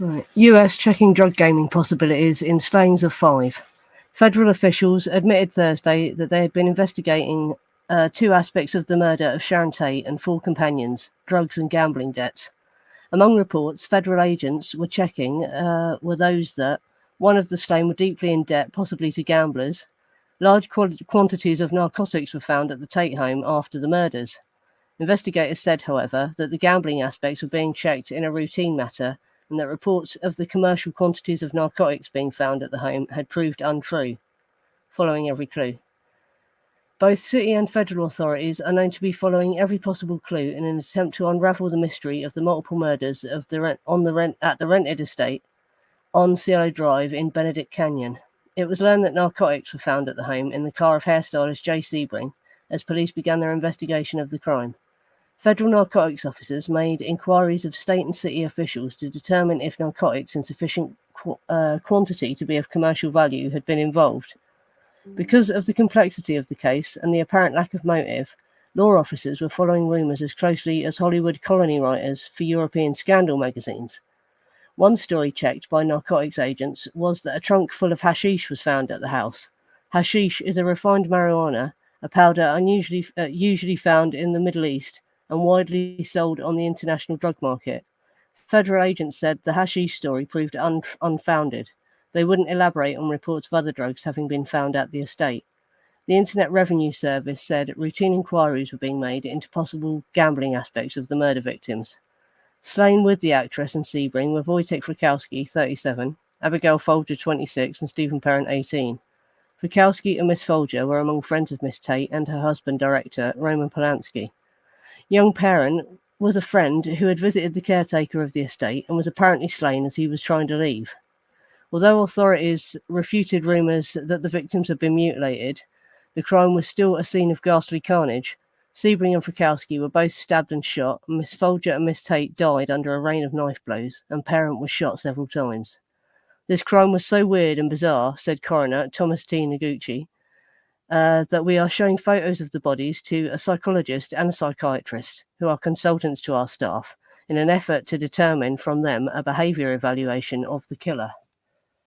Right. US checking drug gaming possibilities in Slayings of Five. Federal officials admitted Thursday that they had been investigating two aspects of the murder of Sharon Tate and four companions, drugs and gambling debts. Among reports federal agents were checking were those that one of the slain were deeply in debt, possibly to gamblers. Large quantities of narcotics were found at the Tate home after the murders. Investigators said, however, that the gambling aspects were being checked in a routine matter and that reports of the commercial quantities of narcotics being found at the home had proved untrue, following every clue. Both city and federal authorities are known to be following every possible clue in an attempt to unravel the mystery of the multiple murders at the rented estate on Cielo Drive in Benedict Canyon. It was learned that narcotics were found at the home in the car of hairstylist Jay Sebring as police began their investigation of the crime. Federal narcotics officers made inquiries of state and city officials to determine if narcotics in sufficient quantity to be of commercial value had been involved. Because of the complexity of the case and the apparent lack of motive, law officers were following rumours as closely as Hollywood colony writers for European scandal magazines. One story checked by narcotics agents was that a trunk full of hashish was found at the house. Hashish is a refined marijuana, a powder usually found in the Middle East and widely sold on the international drug market. Federal agents said the hashish story proved unfounded. They wouldn't elaborate on reports of other drugs having been found at the estate. The Internet Revenue Service said routine inquiries were being made into possible gambling aspects of the murder victims. Slain with the actress and Sebring were Wojtek Frykowski, 37, Abigail Folger, 26, and Stephen Parent, 18. Frykowski and Miss Folger were among friends of Miss Tate and her husband, director Roman Polanski. Young Parent was a friend who had visited the caretaker of the estate and was apparently slain as he was trying to leave. Although authorities refuted rumours that the victims had been mutilated, the crime was still a scene of ghastly carnage. Sebring and Frykowski were both stabbed and shot, and Miss Folger and Miss Tate died under a rain of knife blows, and Parent was shot several times. This crime was so weird and bizarre, said coroner Thomas T. Noguchi, that we are showing photos of the bodies to a psychologist and a psychiatrist, who are consultants to our staff, in an effort to determine from them a behaviour evaluation of the killer.